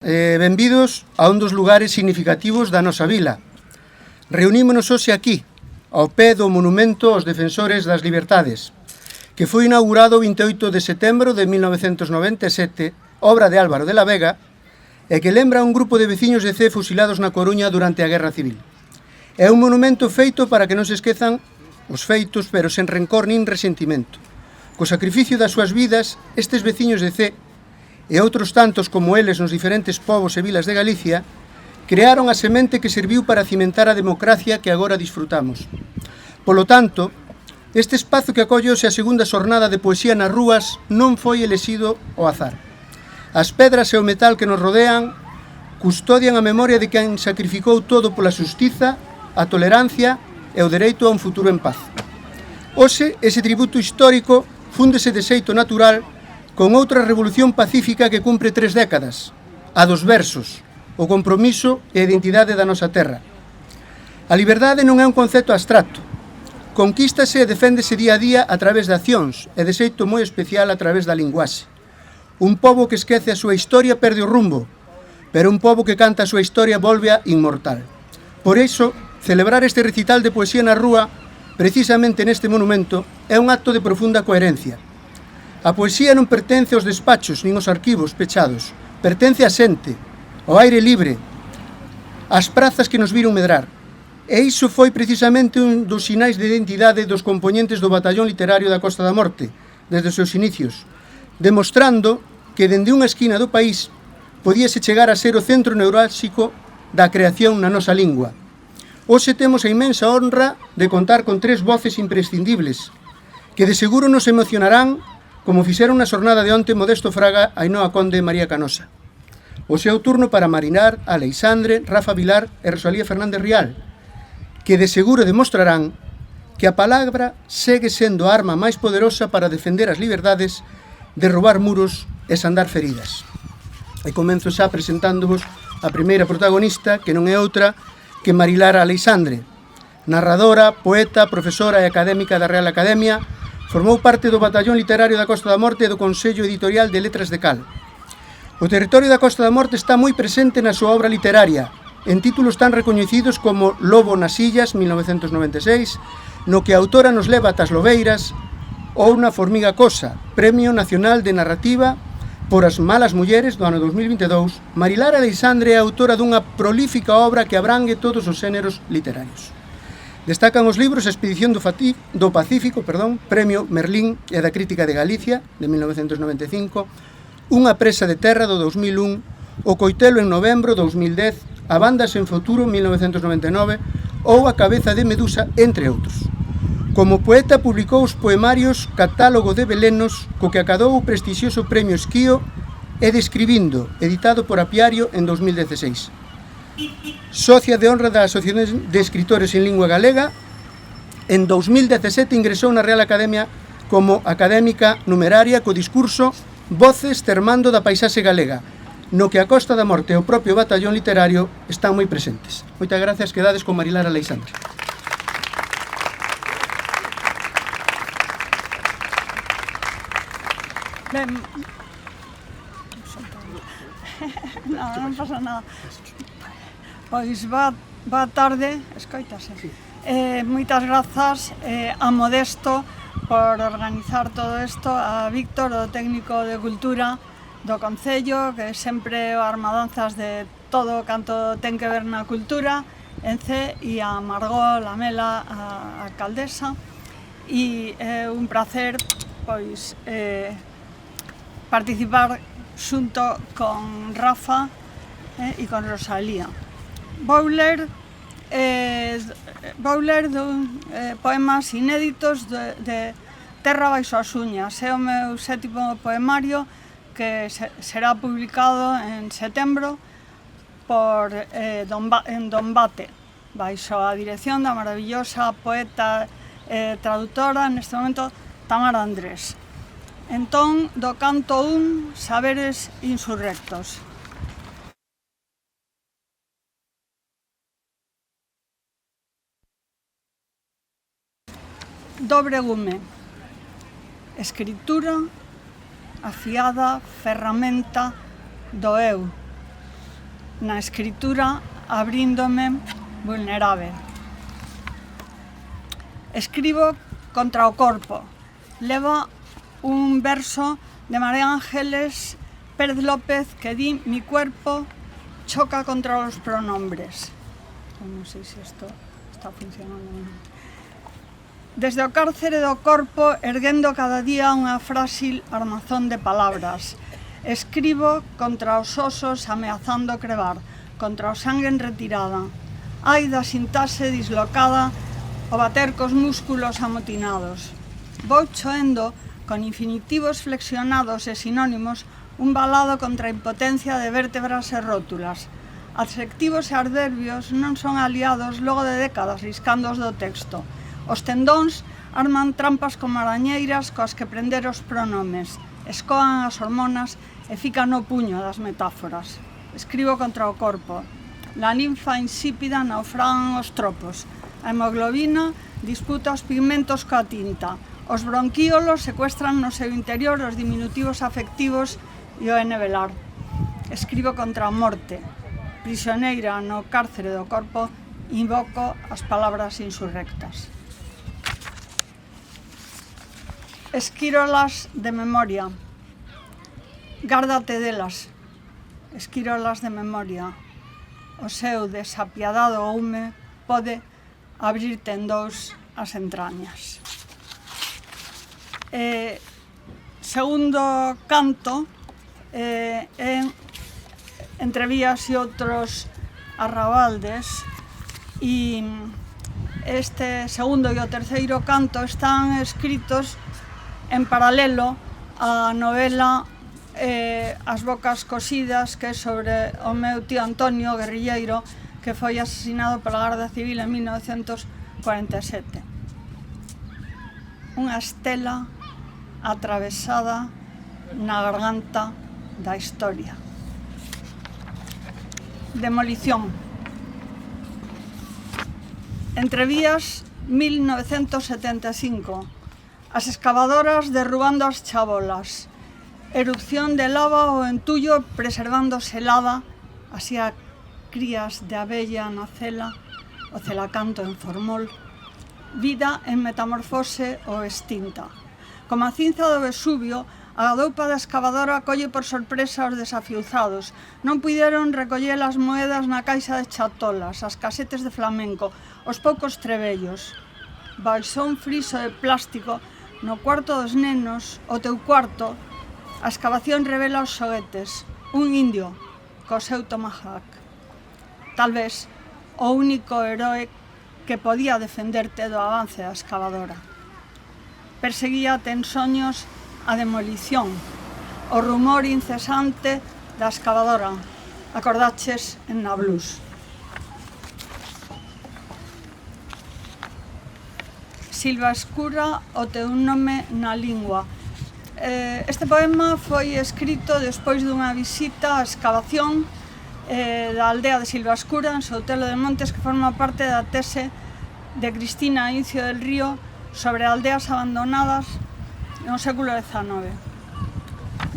Benvidos a un dos lugares significativos da nosa vila. Reunímonos hoxe aquí, ao pé do monumento aos defensores das liberdades, que foi inaugurado o 28 de setembro de 1997, obra de Álvaro de la Vega, e que lembra un grupo de veciños de Cee fusilados na Coruña durante a Guerra Civil. É un monumento feito para que non se esquezan os feitos, pero sen rencor nin resentimento. Co sacrificio das súas vidas, estes veciños de Cee e outros tantos como eles nos diferentes povos e vilas de Galicia, crearon a semente que serviu para cimentar a democracia que agora disfrutamos. Polo tanto, este espazo que acolle hoxe a segunda xornada de poesía nas rúas non foi elexido ao azar. As pedras e o metal que nos rodean custodian a memoria de quen sacrificou todo pola xustiza, a tolerancia e o dereito a un futuro en paz. Hoxe, ese tributo histórico fúndese de xeito natural con outra revolución pacífica que cumpre 3 décadas, a dos versos, o compromiso e a identidade da nosa terra. A liberdade non é un concepto abstracto. Conquístase e deféndese día a día a través de accións e de xeito moi especial a través da linguaxe. Un pobo que esquece a súa historia perde o rumbo, pero un pobo que canta a súa historia volve a inmortal. Por iso, celebrar este recital de poesía na rúa, precisamente neste monumento, é un acto de profunda coherencia. A poesía non pertence aos despachos nin aos arquivos pechados, pertence á xente, ao aire libre, ás prazas que nos viron medrar. E iso foi precisamente un dos sinais de identidade dos compoñentes do Batallón Literario da Costa da Morte, desde os seus inicios, demostrando que dende unha esquina do país podíase chegar a ser o centro neurálxico da creación na nosa lingua. Hoxe temos a inmensa honra de contar con 3 voces imprescindibles, que de seguro nos emocionarán como fixeron na xornada de onte Modesto Fraga, Ainhoa Conde e María Canosa. O seu turno para Marinar, Aleixandre, Rafa Vilar e Rosalía Fernández Rial, que de seguro demostrarán que a palabra segue sendo a arma máis poderosa para defender as liberdades, derrubar muros e sandar feridas. E comenzo xa presentándovos a primeira protagonista, que non é outra que Marilar Aleixandre, narradora, poeta, profesora e académica da Real Academia. Formou parte do Batallón Literario da Costa da Morte e do Consello Editorial de Letras de Cal. O territorio da Costa da Morte está moi presente na súa obra literaria, en títulos tan recoñecidos como Lobo nas Illas, 1996, no que a autora nos leva ata as lobeiras, ou na Formiga Cosa, Premio Nacional de Narrativa por As Malas Mulleres, do ano 2022. Marilar Aleixandre é autora dunha prolífica obra que abrangue todos os xéneros literarios. Destacan os libros Expedición do Pacífico, Premio Merlín e da Crítica de Galicia, de 1995, Unha presa de terra, do 2001, O Coitelo en novembro, 2010, A banda sen futuro, 1999, ou A cabeza de Medusa, entre outros. Como poeta publicou os poemarios Catálogo de Belenos, co que acadou o prestixioso Premio Esquío, e Describindo, editado por Apiario en 2016. Socia de honra da Asociación de Escritores en Lingua Galega, en 2017 ingresou na Real Academia como académica numeraria co discurso Voces termando da paisaxe galega, no que a Costa da Morte e o propio Batallón Literario están moi presentes. Moitas gracias, quedades con Marilar Aleixandre. Ben, non pasa nada. Pois boa tarde, escoitase. Moitas grazas a Modesto por organizar todo isto, a Víctor, o técnico de cultura do Concello, que sempre o armadanzas de todo canto ten que ver na cultura, en Cee, e a Margot Lamela, a alcaldesa. E é un placer, pois, participar xunto con Rafa e con Rosalía. Vou ler poemas inéditos de Terra baixo as uñas. É o meu 7º poemario que será publicado en setembro en Dombate, baixo a dirección da maravillosa poeta e traductora neste momento Tamara Andrés. Entón, do canto 1, Saberes insurrectos. Dobre gume. Escritura, afiada ferramenta do eu. na escritura abríndome vulnerável. Escribo contra o corpo. Leva un verso de María Ángeles Pérez López que di: mi cuerpo choca contra los pronombres. Non sei se isto está funcionando. Desde o cárcere do corpo, erguendo cada día unha frágil armazón de palabras. Escribo contra os osos ameazando crevar, contra o sangue en retirada. Ai da sintaxe dislocada, o bater cos músculos amotinados. Vou choendo, con infinitivos flexionados e sinónimos, un balado contra a impotencia de vértebras e rótulas. Adxectivos e adverbios non son aliados logo de décadas riscándoos do texto. Os tendóns arman trampas como arañeiras coas que prender os pronomes, escoan as hormonas e fican no puño das metáforas. Escribo contra o corpo. La ninfa insípida naufragan os tropos. A hemoglobina disputa os pigmentos coa tinta. Os bronquíolos secuestran no seu interior os diminutivos afectivos e o enevelar. Escribo contra a morte. Prisioneira no cárcere do corpo, invoco as palabras insurrectas. Esquírolas de memoria. Gárdate delas. Esquírolas de memoria. O seu desapiadado houme pode abrirte en dous as entrañas. Segundo canto, entre vías e outros arrabaldes, e este segundo e o terceiro canto están escritos en paralelo á novela As bocas cosidas, que é sobre o meu tío Antonio, guerrilleiro, que foi asesinado pola Garda Civil en 1947. Unha estela atravesada na garganta da historia. Demolición. Entrevías 1975. As excavadoras derrubando as chabolas. Erupción de lava o entullo preservando selada, así a crías de abella na cela, o celacanto en formol. Vida en metamorfose ou extinta. Como a cinza do Vesubio, a doupa da escavadora colle por sorpresa os desafiuzados. Non puideron recoller as moedas na caixa de chatolas, as casetes de flamenco, os poucos trebellos. Baixón friso de plástico no cuarto dos nenos, o teu cuarto, a excavación revela os xoguetes. Un indio co seu tomahawk. Tal vez o único heroe que podía defenderte do avance da excavadora. Perseguíate en soños a demolición, o rumor incesante da excavadora. Acordaches en Nablus. Silva escura o teu nome na lingua. Este poema foi escrito despois dunha visita á escavación da aldea de Silva Escura, en Soutelo de Montes, que forma parte da tese de Cristina Incio del Río sobre aldeas abandonadas no século XIX.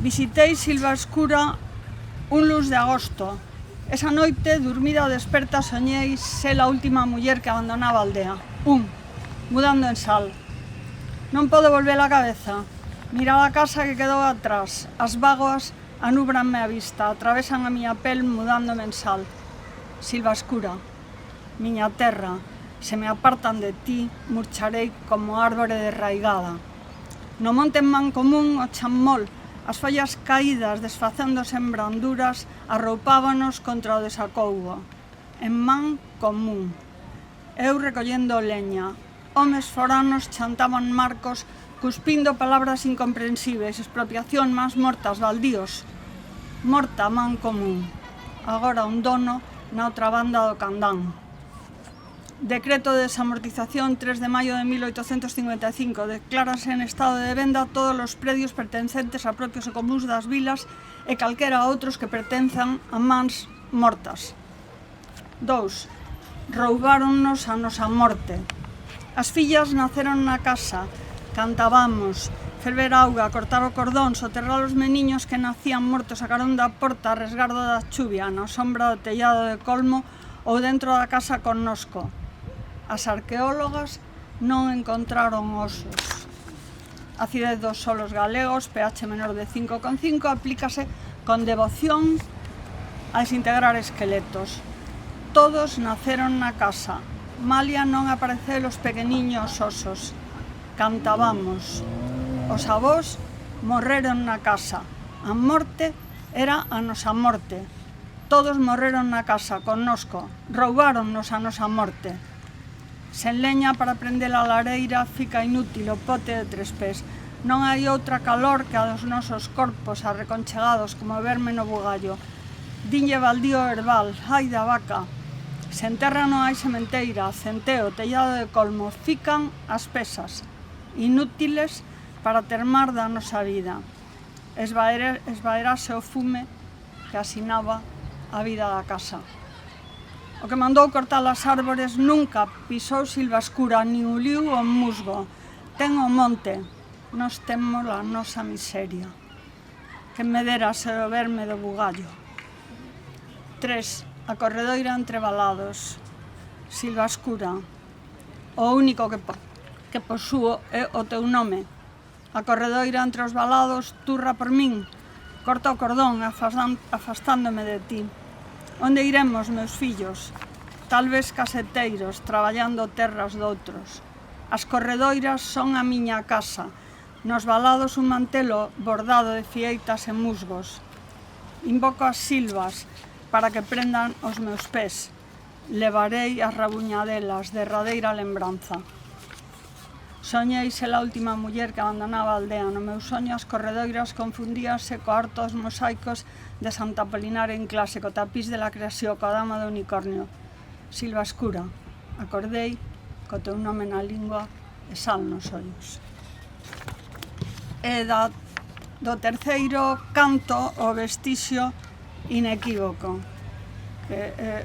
Visitei Silva Escura un luz de agosto. Esa noite, dormida ou desperta, soñei ser a última muller que abandonaba a aldea. Mudando en Sal. Non podo volver a cabeza. Mirar a casa que quedou atrás. As vagoas anúbranme a vista, atravesan a miña pel mudándome en Sal. Silva Escura, miña terra, se me apartan de ti, murcharei como árbore derraigada. No monte en Mancomún, o chamol, as follas caídas desfacéndose en branduras, arroupábanos contra o desacougo. En Mancomún. Eu recollendo leña. Homes foranos chantaban marcos, cuspindo palabras incomprensíveis, expropiación, mans mortas, baldíos. Morta Mancomún. Agora un dono na outra banda do Candán. Decreto de desamortización 3 de maio de 1855. Declárase en estado de venda todos os predios pertencentes a propios e comuns das vilas e calquera outros que pertenzan a mans mortas. 2. Roubáronnos a nosa morte. As fillas naceron na casa, cantábamos, ferver auga, cortar o cordón, soterrar os meniños que nacían mortos a carón da porta a resgardo da chuvia, na sombra do tellado de colmo ou dentro da casa connosco. As arqueólogas non encontraron osos. A acidez dos solos galegos, pH menor de 5,5, aplícase con devoción a desintegrar esqueletos. Todos naceron na casa. Malia non apareceu os pequeniños osos. Cantábamos. Os avós morreron na casa. A morte era a nosa morte. Todos morreron na casa, connosco. Roubáronnos a nosa morte. Sen leña para prender a lareira fica inútil o pote de 3 pés. Non hai outra calor que a dos nosos corpos arreconchegados como verme no bugallo. Dinlle baldío herbal, ai da vaca. Se en terra non hai sementeira, centeo, tellado de colmo, fican as pesas, inútiles para termar da nosa vida. Esvaerase o fume que asinaba a vida da casa. O que mandou cortar as árbores nunca pisou silva escura, ni uliu o musgo. Ten o monte, nos temos a nosa miseria. Que me dera ser o verme do bugallo. 3. A corredoira entre valados. Silva escura. O único que posúo é o teu nome. A corredoira entre os valados turra por min. Corta o cordón afastándome de ti. Onde iremos, meus fillos? Talvez caseteiros, traballando terras doutros. As corredoiras son a miña casa. Nos valados un mantelo bordado de fieitas e musgos. Invoco as silvas para que prendan os meus pés. Levarei as rabuñadelas, derradeira lembranza. Soñei ser a última muller que abandonaba a aldea. No meu soño as corredoiras confundíanse co hartos mosaicos de Santa Apolinaria en clase, co tapiz de la creación, coa dama do unicornio. Silva escura, acordei co teu nome na lingua e sal nos ollos. E do terceiro canto o vestixio inequívoco, que é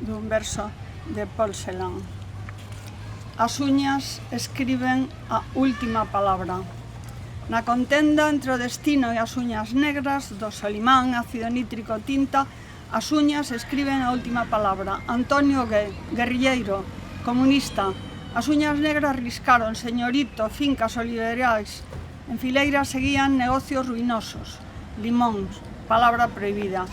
dun verso de Paul Celan. As uñas escriben a última palabra. Na contenda entre o destino e as uñas negras do Solimán, ácido nítrico, tinta, as uñas escriben a última palabra. Antonio guerrilleiro, comunista. As uñas negras riscaron, señorito, fincas oliverais. En fileira seguían negocios ruinosos. Limóns, palabra prohibida.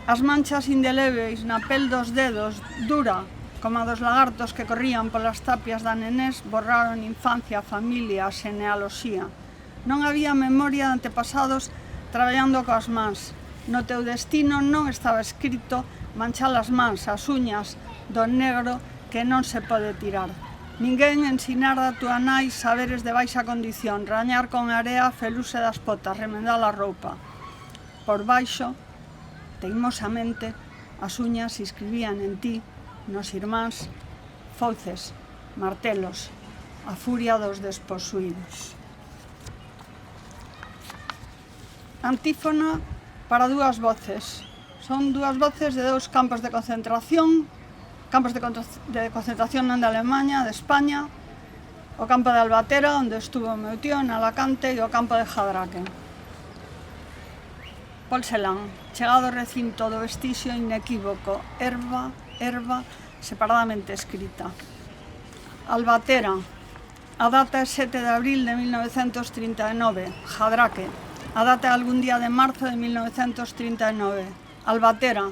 As manchas indelebles na pel dos dedos, dura, como a dos lagartos que corrían polas tapias da nenés, borraron infancia, familia, xenealoxía. Non había memoria de antepasados traballando coas mans. No teu destino non estaba escrito manchar as mans, as uñas do negro que non se pode tirar. Ninguén ensinara a tua nai saberes de baixa condición, rañar con area a feluse das potas, remendar a roupa. Por baixo, teimosamente, as uñas escribían en ti, nos irmáns, fouces, martelos, a furia dos desposuídos. Antífona para dúas voces. Son dúas voces de dous campos de concentración non de Alemanha, de España, o campo de Albatera, onde estuvo o meu tío, en Alacante, e o campo de Jadraque. Paul Celan, chegado ao recinto do vestixio inequívoco, erva, separadamente escrita. Albatera, a data é 7 de abril de 1939. Jadraque, a data é algún día de marzo de 1939. Albatera,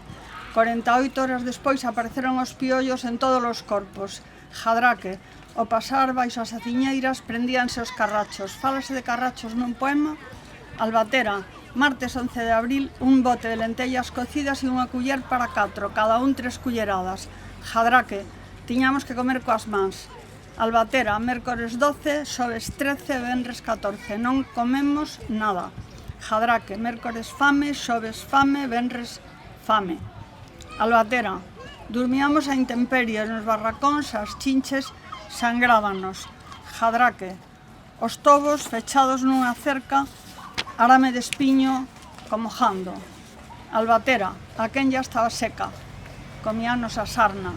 48 horas despois apareceron os piollos en todos os corpos. Jadraque, ao pasar baixo as aciñeiras prendíanse os carrachos. Fálase de carrachos nun poema. Albatera, martes 11 de abril, un bote de lentellas cocidas e unha culler para 4, cada un 3 culleradas. Jadraque, tiñamos que comer coas mans. Albatera, mércores 12, xoves 13, venres 14, non comemos nada. Jadraque, mércores fame, xoves fame, venres fame. Albatera, dormíamos a intemperies nos barracóns, as chinches sangrábanos. Jadraque, os tobos fechados nunha cerca, arame de espiño comojando. Albatera, a quen ya estaba seca, comíanos a sarna.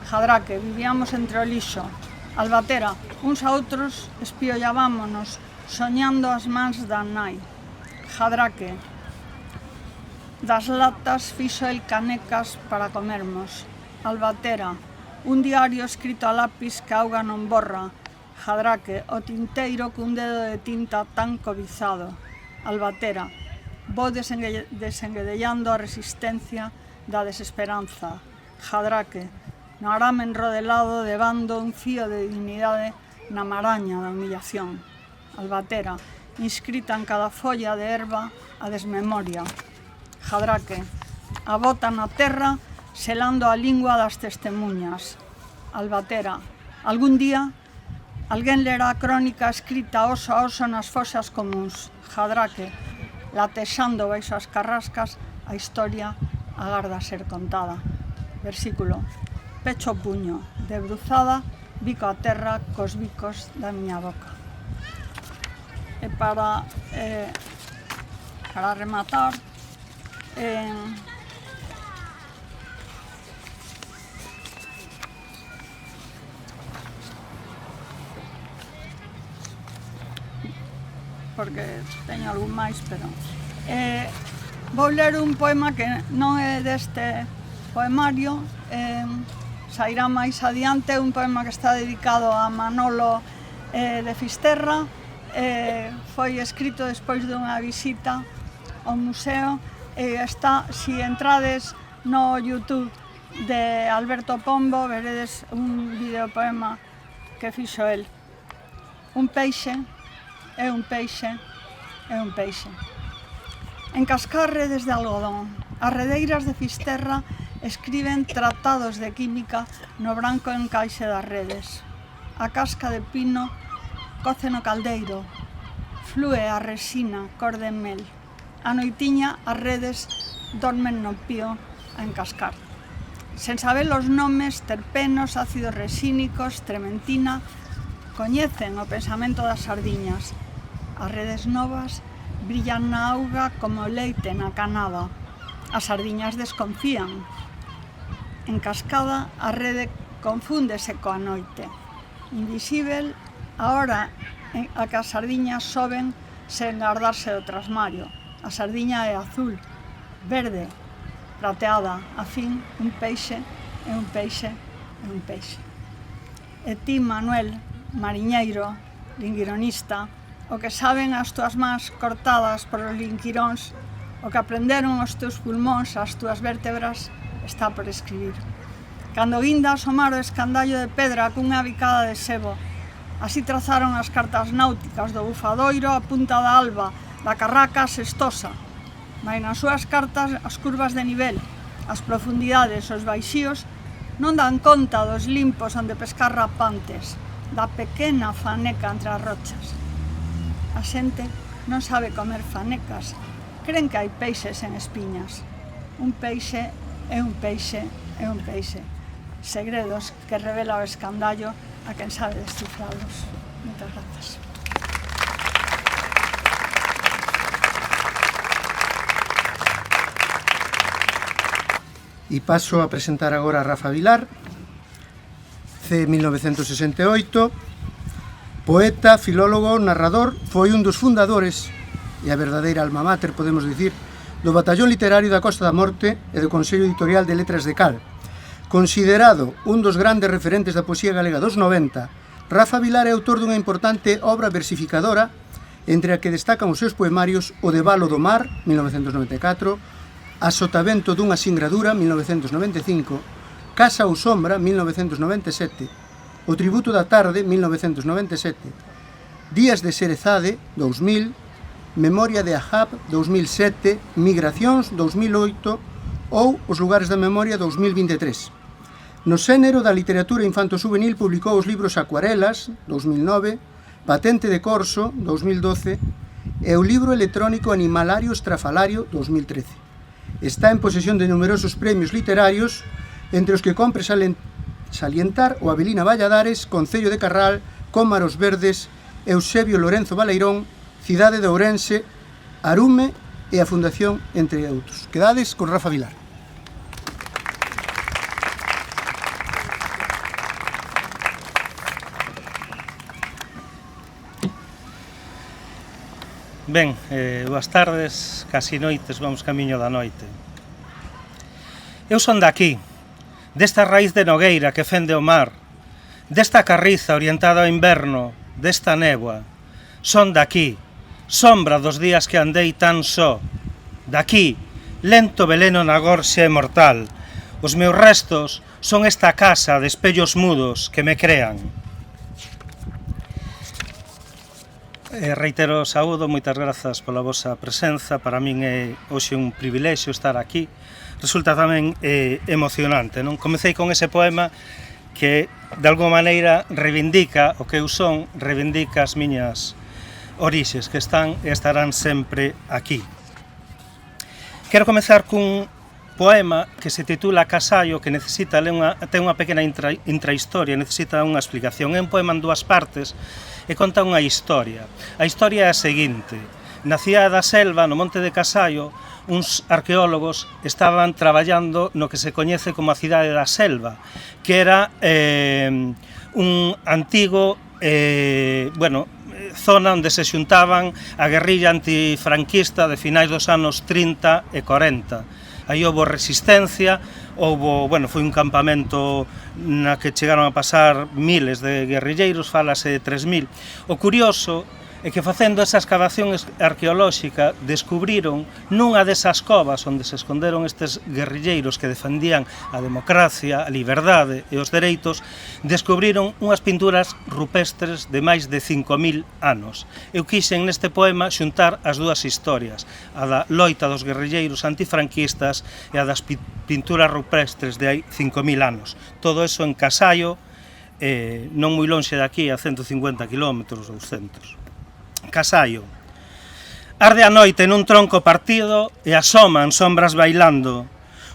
Jadraque, vivíamos entre o lixo. Albatera, uns a outros espiollábamonos soñando as mans da nai. Jadraque. Das latas fixo el canecas para comermos. Albatera. Un diario escrito a lápis que auga non borra. Jadraque. O tinteiro cun dedo de tinta tan cobizado. Albatera. Vou desenguedellando a resistencia da desesperanza. Jadraque. No arame enrodelado devando un fío de dignidade na maraña da humillación. Albatera. Inscrita en cada folla de erva a desmemoria. Jadraque. A bota na terra selando a lingua das testemunhas. Albatera. Algún día alguén lerá a crónica escrita oso a oso nas foxas comuns. Jadraque. Latexando baixo as carrascas, a historia agarda ser contada. Versículo. Pecho o puño, debruzada, bico a terra cos bicos da miña boca. E para rematar, porque teño algún máis, pero vou ler un poema que non é deste poemario, sairá máis adiante, un poema que está dedicado a Manolo de Fisterra. Foi escrito despois dunha visita ao museo e está, se entrades no YouTube de Alberto Pombo, veredes un videopoema que fixo el. Un peixe é un peixe é un peixe. En cascar redes de algodón, as redeiras de Fisterra escriben tratados de química no branco encaixe das redes. A casca de pino coce no caldeiro, flúe a resina cor de mel. A noitiña as redes dormen no pío a encascar. Sen saber os nomes, terpenos, ácidos resínicos, trementina, coñecen o pensamento das sardiñas. As redes novas brillan na auga como leite na canada. As sardiñas desconfían. En cascada, a rede confúndese coa noite. Invisível, a hora a que as sardiñas soben sen gardarse do trasmario. A sardiña é azul, verde, prateada. A fin, un peixe é un peixe é un peixe. E ti, Manuel, mariñeiro, linguironista, o que saben as túas mans cortadas por os linquiróns, o que aprenderon os teus pulmóns, as túas vértebras, está por escribir. Cando guinda asomar o escandallo de pedra cunha bicada de sebo, así trazaron as cartas náuticas do bufadoiro a punta da alba, da carraca sestosa, mas nas súas cartas as curvas de nivel, as profundidades, os baixíos, non dan conta dos limpos onde pescar rapantes, da pequena faneca entre as rochas. A xente non sabe comer fanecas, cren que hai peixes en espiñas. Un peixe é un peixe é un peixe. Segredos que revela o escandallo a quen sabe descifralos. Moitas grazas. E paso a presentar agora a Rafa Vilar, C. 1968, poeta, filólogo, narrador, foi un dos fundadores e a verdadeira alma mater, podemos dicir, do Batallón Literario da Costa da Morte e do Consello Editorial de Letras de Cal. Considerado un dos grandes referentes da poesía galega dos 90, Rafa Vilar é autor dunha importante obra versificadora, entre a que destacan os seus poemarios O de Valo do Mar, 1994, A Sotavento dunha singradura, 1995, Casa ou Sombra, 1997, O Tributo da Tarde, 1997, Días de Xerezade, 2000, Memoria de Ahab, 2007, Migracións, 2008 ou Os Lugares da Memoria, 2023. No xénero da literatura infanto-juvenil publicou os libros Acuarelas, 2009, Patente de Corso, 2012, e o libro electrónico Animalario Estrafalario, 2013. Está en posesión de numerosos premios literarios, entre os que compre salientar o Avelina Valladares, Concello de Carral, Cómaros Verdes, Eusebio Lorenzo Baleirón, Cidade de Ourense, Arume e a Fundación, entre outros. Quedades con Rafa Vilar. Ben, boas tardes, casi noites, vamos camiño da noite. Eu son daqui, desta raíz de nogueira que fende o mar, desta carriza orientada ao inverno, desta néboa. Son daqui, sombra dos días que andei tan só. Daqui, lento veleno na gorxa mortal. Os meus restos son esta casa de espellos mudos que me crean. Reitero o saúdo, moitas grazas pola vosa presenza. Para min é hoxe un privilexio estar aquí. Resulta tamén emocionante, non? Comecei con ese poema que, de alguma maneira, reivindica o que eu son, reivindica as miñas orixes, que están e estarán sempre aquí. Quero comezar cun poema que se titula Casallo, que necesita, ten unha pequena intrahistoria, necesita unha explicación. É un poema en dúas partes e conta unha historia. A historia é a seguinte: na cidade da Selva, no monte de Casallo, uns arqueólogos estaban traballando no que se coñece como a cidade da Selva, que era un antigo zona onde se xuntaban a guerrilla antifranquista de finais dos anos 30 e 40. Aí houve resistencia, foi un campamento na que chegaron a pasar miles de guerrilleiros, falase de 3.000. O curioso é que facendo esa escavación arqueolóxica descubriron nunha desas covas onde se esconderon estes guerrilleiros que defendían a democracia, a liberdade e os dereitos, descubriron unhas pinturas rupestres de máis de 5.000 anos. Eu quixen neste poema xuntar as dúas historias, a da loita dos guerrilleiros antifranquistas e a das pinturas rupestres de hai 5.000 anos. Todo eso en Casallo, non moi lonxe de aquí, a 150 km, 200. Casallo. Arde a noite nun tronco partido e asoman sombras bailando.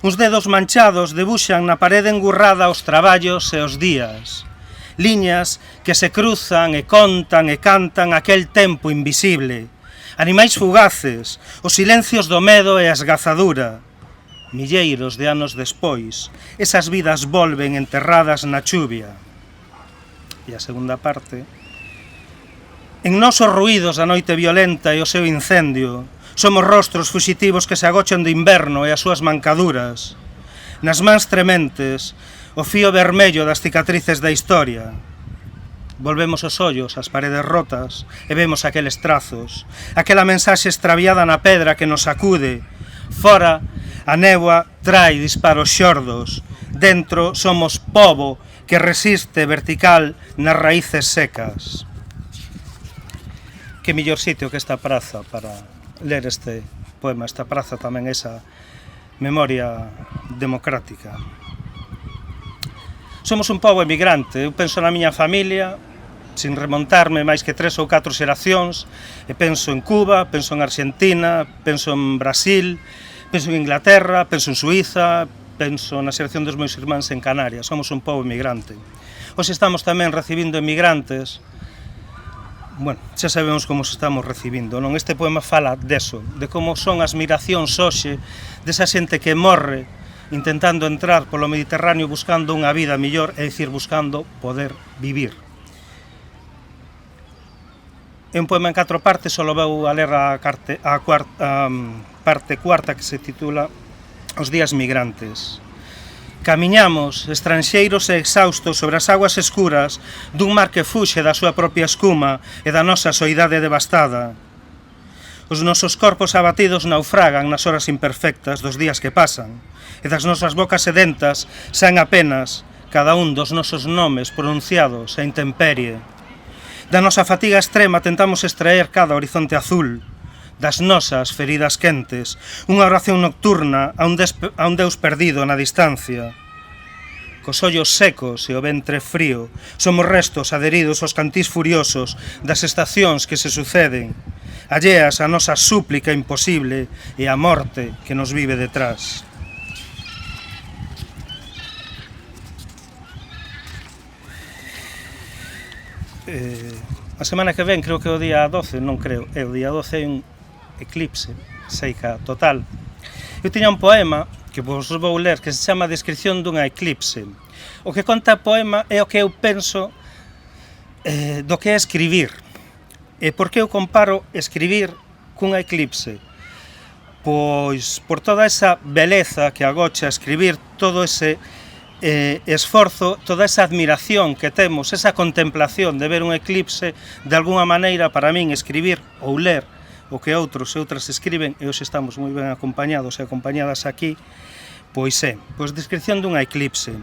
Uns dedos manchados debuxan na parede engurrada os traballos e os días. Liñas que se cruzan e contan e cantan aquel tempo invisible. Animais fugaces, os silencios do medo e a esgazadura. Milleiros de anos despois, esas vidas volven enterradas na chuvia. E a segunda parte: en nosos ruídos a noite violenta e o seu incendio, somos rostros fuxitivos que se agochan do inverno e as súas mancaduras. Nas mans trementes, o fío vermello das cicatrices da historia. Volvemos os ollos ás paredes rotas e vemos aqueles trazos, aquela mensaxe extraviada na pedra que nos sacude. Fora, a néboa trai disparos xordos. Dentro somos pobo que resiste vertical nas raíces secas. Que mellor sitio que esta praza para ler este poema. Esta praza tamén é esa memoria democrática. Somos un pobo emigrante. Eu penso na miña familia, sin remontarme máis que 3 ou 4 xeracións, e penso en Cuba, penso en Argentina, penso en Brasil, penso en Inglaterra, penso en Suiza, penso na xeración dos meus irmáns en Canarias. Somos un pobo emigrante. Hoxe estamos tamén recibindo emigrantes. Bueno, xa sabemos como se estamos recibindo, non? Este poema fala deso, de como son as migracións hoxe, desa xente que morre intentando entrar polo Mediterráneo buscando unha vida mellor, é dicir, buscando poder vivir. É un poema en 4 partes, só vou a ler a parte cuarta, que se titula Os días migrantes. Camiñamos, estranxeiros e exhaustos, sobre as aguas escuras dun mar que fuxe da súa propia escuma e da nosa soidade devastada. Os nosos corpos abatidos naufragan nas horas imperfectas dos días que pasan, e das nosas bocas sedentas saen apenas cada un dos nosos nomes pronunciados a intemperie. Da nosa fatiga extrema tentamos extraer cada horizonte azul, das nosas feridas quentes, unha oración nocturna a un Deus perdido na distancia. Cos ollos secos e o ventre frío, somos restos adheridos aos cantís furiosos das estacións que se suceden, alleas a nosa súplica imposible e a morte que nos vive detrás. A semana que ven, creo que o día 12, non creo, o día 12 é un eclipse, seica total. Eu tiña un poema que vos vou ler que se chama Descripción dunha eclipse. O que conta o poema é o que eu penso do que é escribir. E por que eu comparo escribir cunha eclipse? Pois por toda esa beleza que agocha escribir, todo ese esforzo, toda esa admiración que temos, esa contemplación de ver un eclipse, de alguna maneira para min escribir ou ler o que outros e outras escriben, e hoxe estamos moi ben acompañados e acompañadas aquí, pois descripción dunha eclipse.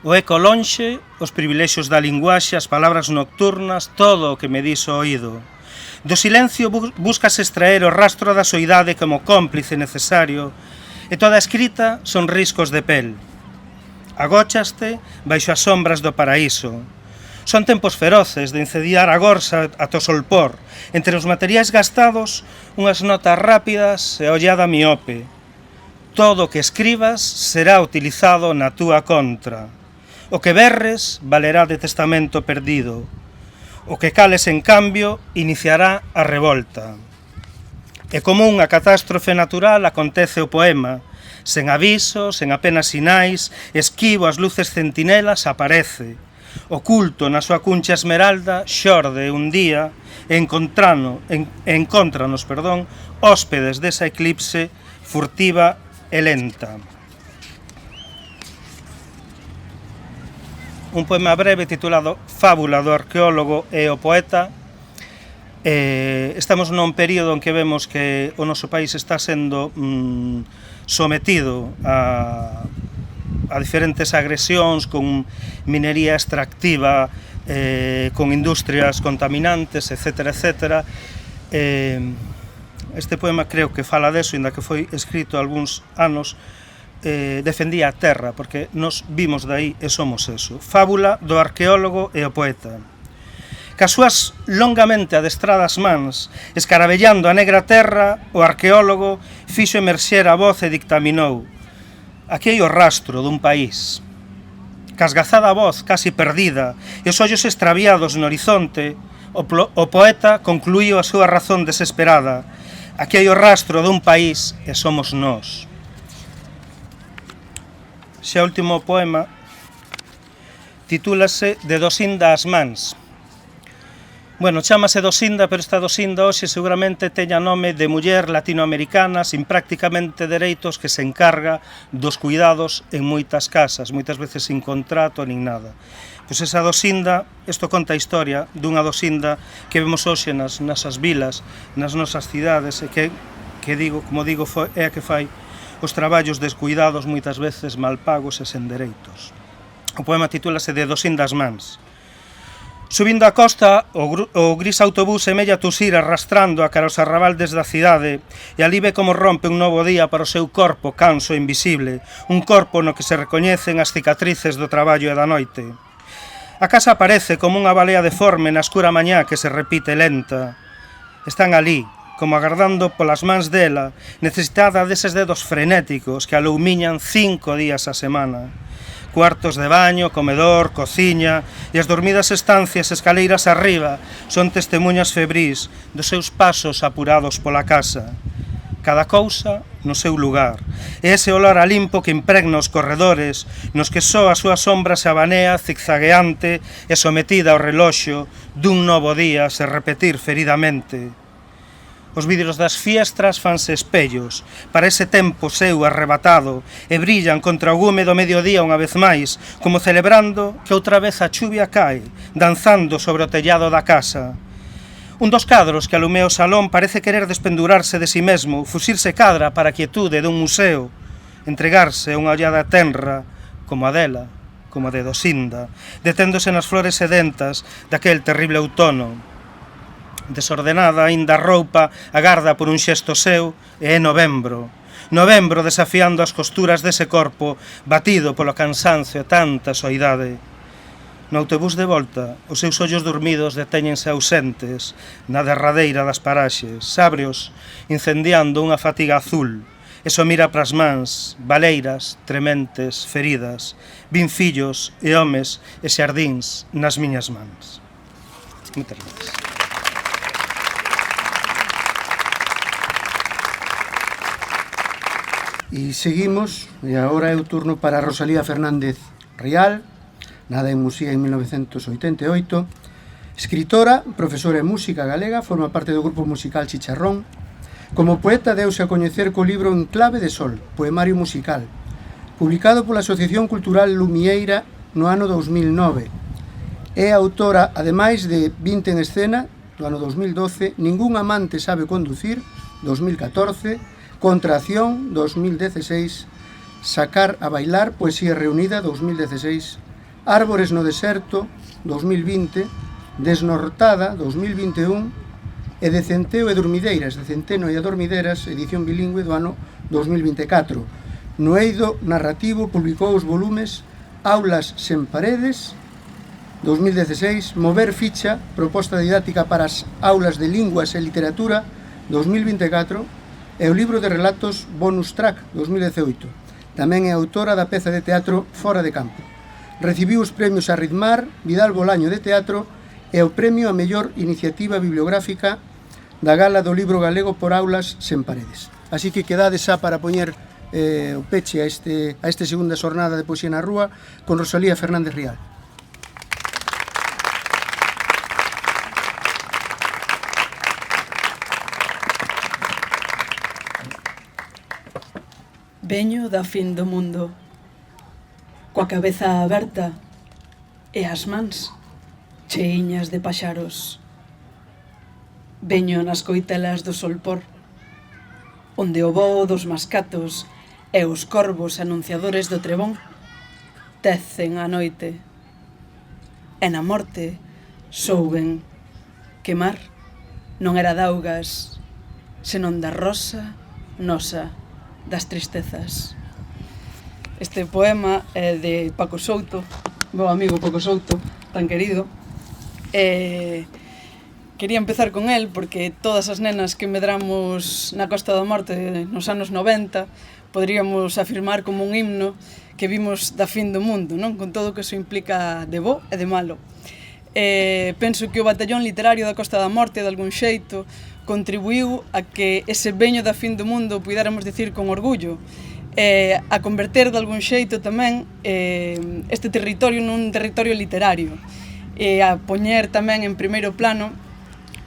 O eco lonxe, os privilexios da linguaxe, as palabras nocturnas, todo o que me dis o oído. Do silencio buscas extraer o rastro da soidade como cómplice necesario, e toda a escrita son riscos de pel. Agóchaste baixo as sombras do paraíso. Son tempos feroces de incendiar a gorsa ata o solpor. Entre os materiais gastados, unhas notas rápidas e ollada miope. Todo o que escribas será utilizado na túa contra. O que berres valerá de testamento perdido. O que cales, en cambio, iniciará a revolta. E como unha catástrofe natural acontece o poema. Sen aviso, sen apenas sinais, esquivo as luces centinelas, aparece. Oculto na súa cuncha esmeralda, xorde un día e encóntranos, hóspedes desa eclipse furtiva e lenta. Un poema breve titulado Fábula do arqueólogo e o poeta. Estamos nun período en que vemos que o noso país está sendo sometido a diferentes agresións con minería extractiva, con industrias contaminantes, etc. Este poema creo que fala deso, inda que foi escrito algúns anos, defendía a terra, porque nos vimos dai e somos eso. Fábula do arqueólogo e o poeta. Cas súas longamente adestradas mans, escarabellando a negra terra, o arqueólogo fixo emerxer a voz e dictaminou: aquí hai o rastro dun país. Casgazada a voz, casi perdida, e os ollos extraviados no horizonte, o poeta concluíu a súa razón desesperada: aquí hai o rastro dun país e somos nós. Xa o último poema titúlase De Dosinda ás mans. Bueno, chámase Dosinda, pero esta Dosinda hoxe seguramente teña nome de muller latinoamericana sin prácticamente dereitos que se encarga dos cuidados en moitas casas, moitas veces sin contrato nin nada. Pois esa Dosinda, isto conta a historia dunha Dosinda que vemos hoxe nas nosas vilas, nas nosas cidades, e que digo, como digo, é a que fai os traballos descuidados, moitas veces mal pagos e sen dereitos. O poema titúlase De Dosinda ás mans. Subindo a costa, o gris autobús semella tusir arrastrando a cara os arrabaldes da cidade, e ali ve como rompe un novo día para o seu corpo canso e invisible, un corpo no que se recoñecen as cicatrices do traballo e da noite. A casa aparece como unha balea deforme na escura mañá que se repite lenta. Están ali, como agardando polas mans dela, necesitada deses dedos frenéticos que aloumiñan 5 días a semana. Cuartos de baño, comedor, cociña e as dormidas estancias escaleiras arriba son testemunhas febrís dos seus pasos apurados pola casa. Cada cousa no seu lugar. E ese olor a limpo que impregna os corredores, nos que só a súa sombra se abanea zigzagueante e sometida ao reloxo dun novo día se repetir feridamente. Os vidros das fiestras fanse espellos para ese tempo seu arrebatado e brillan contra o gume do mediodía unha vez máis, como celebrando que outra vez a chuvia cae, danzando sobre o tellado da casa. Un dos cadros que alumea o salón parece querer despendurarse de si mesmo, fuxirse cadra para a quietude dun museo, entregarse a unha ollada tenra, como a dela, como a de Dosinda, deténdose nas flores sedentas daquel terrible outono. Desordenada aínda a roupa agarda por un xesto seu e é novembro. Novembro desafiando as costuras dese corpo batido polo cansancio e tanta soidade. No autobús de volta, os seus ollos dormidos detéñense ausentes na derradeira das paraxes, sábrios, incendiando unha fatiga azul. E só mira pras mans, baleiras, trementes, feridas. Vin fillos e homes e xardíns nas miñas mans. Moitas gracias. E seguimos, e agora é o turno para Rosalía Fernández Rial, nada en Musía en 1988, Escritora, profesora de música galega, forma parte do grupo musical Chicharrón. Como poeta deuse a coñecer co libro En clave de sol, poemario musical, publicado pola Asociación Cultural Lumieira no ano 2009. É autora, ademais de 20 en escena, do ano 2012, Ningún amante sabe conducir, 2014, Contracción, 2016, Sacar a bailar, Poesía reunida, 2016, Árbores no deserto, 2020, Desnortada, 2021, e De centeo e dormideiras, de centeno e a dormideras, edición bilingüe do ano 2024. No eido narrativo publicou os volumes Aulas sen paredes, 2016, Mover ficha, proposta didáctica para as aulas de linguas e literatura, 2024, e o libro de relatos Bonus Track, 2018. Tamén é autora da peza de teatro Fora de campo. Recibiu os premios Arritmar, Vidal Bolaño de Teatro e o premio a mellor iniciativa bibliográfica da Gala do Libro Galego por Aulas sen paredes. Así que quedades xa para poñer o peche a esta segunda xornada de Poesía na Rúa con Rosalía Fernández Rial. Veño da fin do mundo, coa cabeza aberta e as mans cheiñas de paxaros. Veño nas coitelas do solpor, onde o voo dos mascatos e os corvos anunciadores do trebón tecen a noite. E na morte souben que mar non era daugas, senón da rosa nosa das tristezas. Este poema é de Paco Souto, meu amigo Paco Souto, tan querido. Quería empezar con el porque todas as nenas que medramos na Costa da Morte nos anos 90 poderíamos afirmar como un himno que vimos da fin do mundo, non? Con todo o que eso implica de bo e de malo. Penso que o batallón literario da Costa da Morte, de algún xeito, contribuiu a que ese veño da fin do mundo puidéramos dicir con orgullo, a converter de algún xeito tamén este territorio nun territorio literario, e a poñer tamén en primeiro plano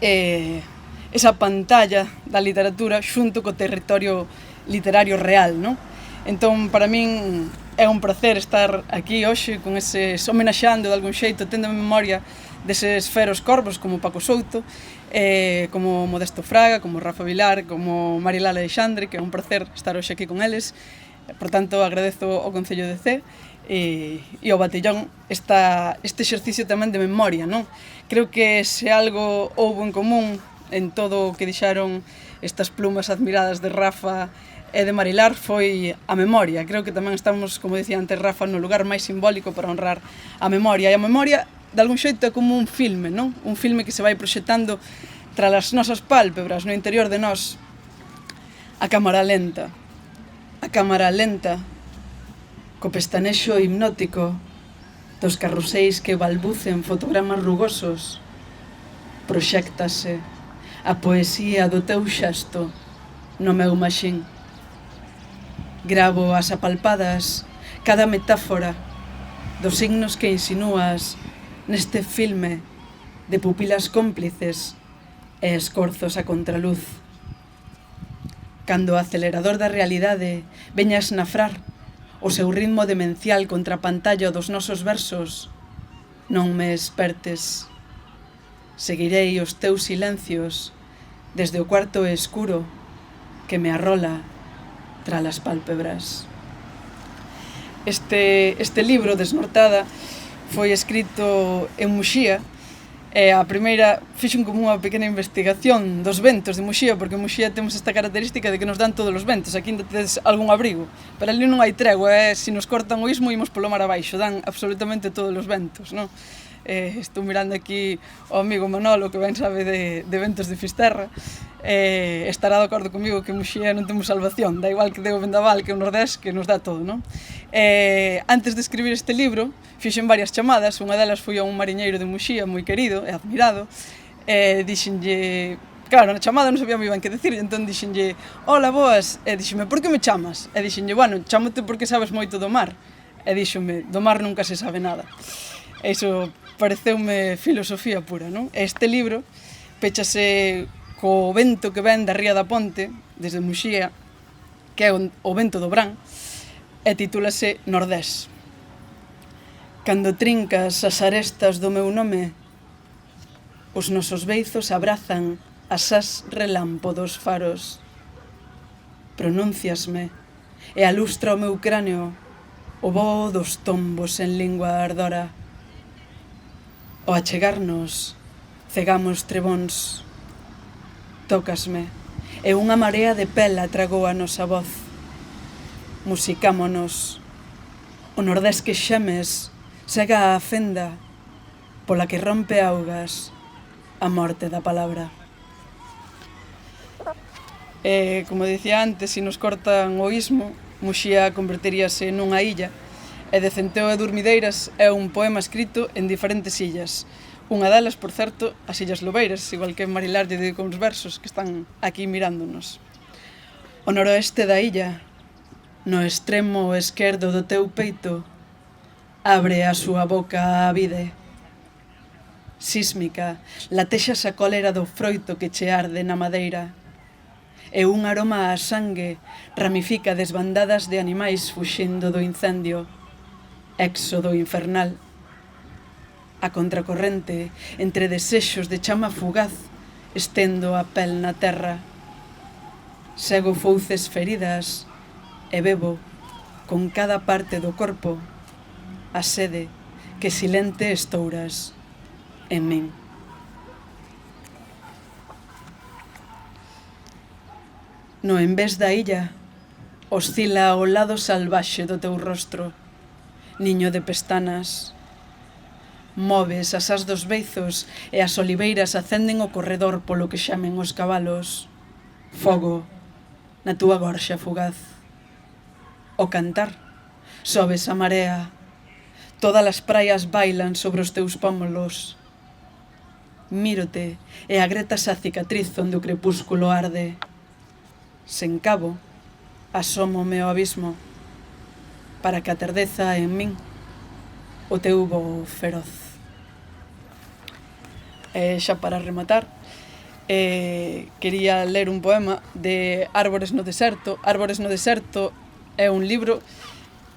esa pantalla da literatura xunto co territorio literario real, non? Entón, para min é un placer estar aquí hoxe con eses homenaxeando de algún xeito, tendo en memoria deses feros corvos como Paco Souto, como Modesto Fraga, como Rafa Vilar, como Mariela Alexandre, que é un placer estar hoxe aquí con eles. Por tanto, agradezo ao Concello de Cee e ao batallón este exercicio tamén de memoria, non? Creo que se algo houbo en común en todo o que dixeron estas plumas admiradas de Rafa e de Marilar foi a memoria. Creo que tamén estamos, como dicía antes Rafa, no lugar máis simbólico para honrar a memoria. E a memoria, de algún xeito, é como un filme, non? Un filme que se vai proxectando tras as nosas pálpebras, no interior de nós. A cámara lenta, co pestanexo hipnótico dos carruseis que balbucen fotogramas rugosos, proxéctase a poesía do teu xesto no meu maxín. Gravo as apalpadas cada metáfora dos signos que insinúas neste filme de pupilas cómplices e escorzos a contraluz. Cando o acelerador da realidade veña a esnafrar o seu ritmo demencial contra a pantalla dos nosos versos, non me espertes. Seguirei os teus silencios desde o cuarto escuro que me arrola tras as pálpebras. Este libro, Desnortada, foi escrito en Muxía. A primeira fixen como unha pequena investigación dos ventos de Muxía, porque en Muxía temos esta característica de que nos dan todos os ventos. Aquí ainda tedes algún abrigo, pero ali non hai tregua, se nos cortan o istmo imos polo mar abaixo, dan absolutamente todos os ventos, non? Estou mirando aquí o amigo Manolo, que ben sabe de ventos de Fisterra, estará de acordo comigo que en Muxía non temos salvación, da igual que deu o vendaval que o Nordés, que nos dá todo, non? Antes de escribir este libro, fixen varias chamadas, unha delas foi a un mariñeiro de Muxía moi querido e admirado, dixenlle, claro, na chamada non sabía moi ben que decir, entón dixenlle, hola, boas, e dixenme, por que me chamas? E dixenlle, bueno, chámote porque sabes moito do mar, e dixenme, do mar nunca se sabe nada. Iso pareceume filosofía pura, non? Este libro pechase co vento que ven da ría da Ponte, desde Muxía, que é o vento do Brán, e titúlase Nordés. Cando trincas as arestas do meu nome, os nosos beizos abrazan as as relampo dos faros. Pronúnciasme e alustra o meu cráneo o voo dos tombos en lingua ardora. Ao achegarnos, cegamos trebóns. Tócasme, e unha marea de pela tragou a nosa voz. Musicámonos. O nordés que xemes sega á fenda pola que rompe augas a morte da palabra. E, como dicía antes, se nos cortan o istmo, Muxía converteríase nunha illa, e de Centeo e Durmideiras é un poema escrito en diferentes illas. Unha delas, por certo, as Illas Lobeiras, igual que Marilar lle dedicou uns versos que están aquí mirándonos. O noroeste da illa, no extremo esquerdo do teu peito, abre a súa boca á vide. Sísmica, latexas a cólera do froito que che arde na madeira, e un aroma a sangue ramifica desbandadas de animais fuxindo do incendio, éxodo infernal. A contracorrente, entre desexos de chama fugaz, estendo a pel na terra. Sego fouces feridas e bebo, con cada parte do corpo, a sede que silente estouras en min. No envés da illa, oscila ao lado salvaxe do teu rostro, niño de pestanas. Moves as as dos beizos e as oliveiras acenden o corredor polo que xamen os cabalos. Fogo na túa gorxa fugaz. O cantar, sobes a marea. Todas as praias bailan sobre os teus pómulos. Mírote e agretas a cicatriz onde o crepúsculo arde. Sen cabo, asómome ao abismo para que atardeza en min o teu voo feroz. E xa para rematar, quería ler un poema de Árbores no deserto. Árbores no deserto é un libro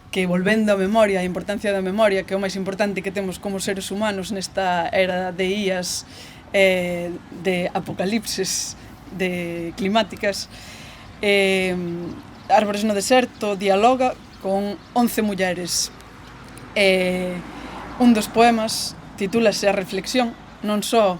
que, volvendo á memoria, a importancia da memoria, que é o máis importante que temos como seres humanos nesta era de ías, de apocalipses, de climáticas, Árbores no deserto dialoga con 11 mulleres. Un dos poemas titúlase A reflexión, non só,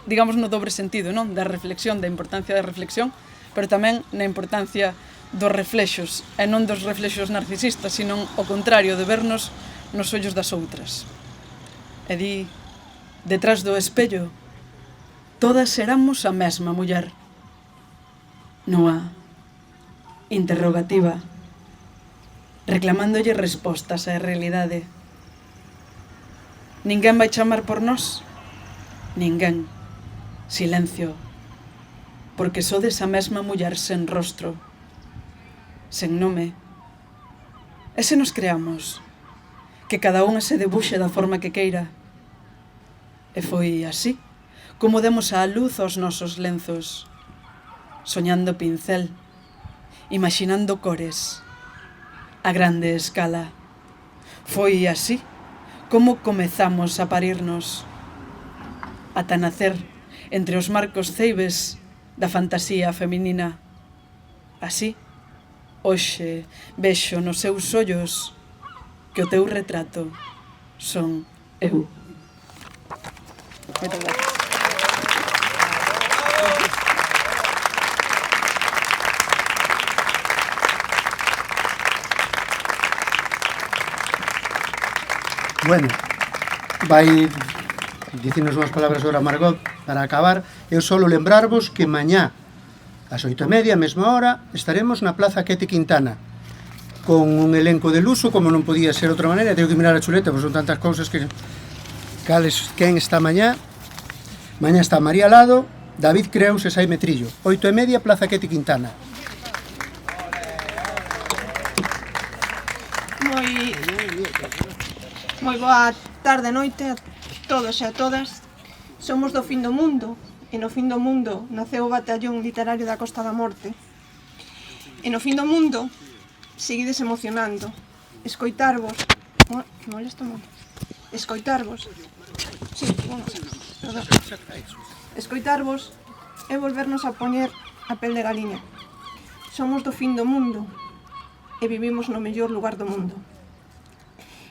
digamos, no dobre sentido, non? Da reflexión, da importancia da reflexión, pero tamén na importancia dos reflexos, e non dos reflexos narcisistas, sino o contrario, de vernos nos ollos das outras. E di, detrás do espello, todas éramos a mesma muller. Nua, interrogativa, reclamándolle respostas á realidade. Ninguén vai chamar por nós? Ninguén. Silencio. Porque sodes a mesma muller sen rostro, sen nome. E se nos creamos que cada unha se debuxe da forma que queira? E foi así como demos a luz aos nosos lenzos, soñando pincel, imaginando cores, a grande escala. Foi así como comezamos a parirnos, ata nacer entre os marcos ceibes da fantasía feminina. Así, hoxe vexo nos seus ollos que o teu retrato son eu. Moitas gracias. Bueno, vai dicinos unhas palabras agora Margot para acabar. Eu solo lembrarvos que mañá ás 8:30, mesma hora, estaremos na Plaza Quete Quintana con un elenco de luso, como non podía ser outra maneira. Tengo que mirar a chuleta, pois son tantas cousas que quen está mañá. Mañá está María Lado, David Creus e Saime Trillo. 8:30, Plaza Quete Quintana. Moi boa tarde e noite a todos e a todas. Somos do fin do mundo, e no fin do mundo naceu o Batallón Literario da Costa da Morte. E no fin do mundo seguides emocionando. Escoitarvos... Molesto moito. Escoitarvos... Sí, vamos, perdón. Escoitarvos é volvernos a poñer a pel de galiña. Somos do fin do mundo e vivimos no mellor lugar do mundo.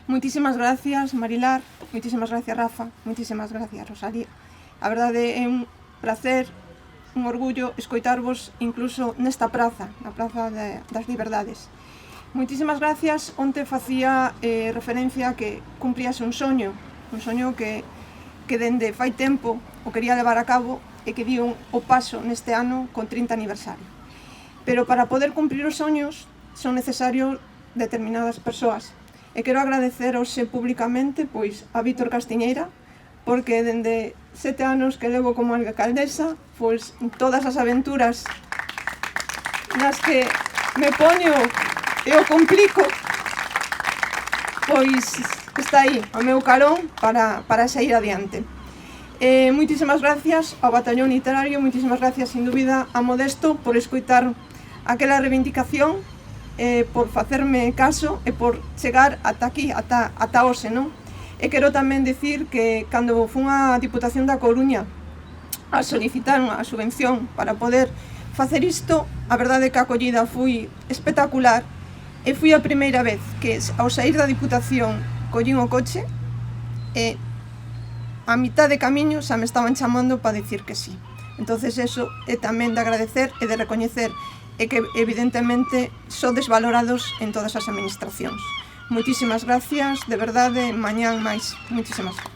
Moitísimas gracias, Marilar, moitísimas gracias, Rafa, moitísimas gracias, Rosalía. A verdade é un placer, un orgullo escoitarvos incluso nesta praza, na Praza das Liberdades. Moitísimas gracias, onte facía referencia a que cumplíase un soño que dende fai tempo o quería levar a cabo e que dio o paso neste ano con 30 aniversario. Pero para poder cumprir os soños son necesarios determinadas persoas. E quero agradecer hoxe públicamente a Víctor Castiñeira, porque dende 7 anos que levo como alcaldesa, todas as aventuras nas que me poño e o complico, está aí, ao meu carón para sair adiante. Moitísimas gracias ao Batallón Literario, moitísimas gracias, sin dúbida, a Modesto por escoitar aquela reivindicación, por facerme caso e por chegar ata aquí, ata hoxe, non? E quero tamén dicir que cando fun á Diputación da Coruña a solicitar unha subvención para poder facer isto, a verdade é que a acollida foi espectacular e foi a primeira vez que ao sair da Diputación collín o coche e a mitad de camiño xa me estaban chamando para dicir que sí. Entonces eso é tamén de agradecer e de recoñecer e que evidentemente sodes valorados en todas as administracións. Moitísimas gracias, de verdade, mañán máis. Moitísimas gracias.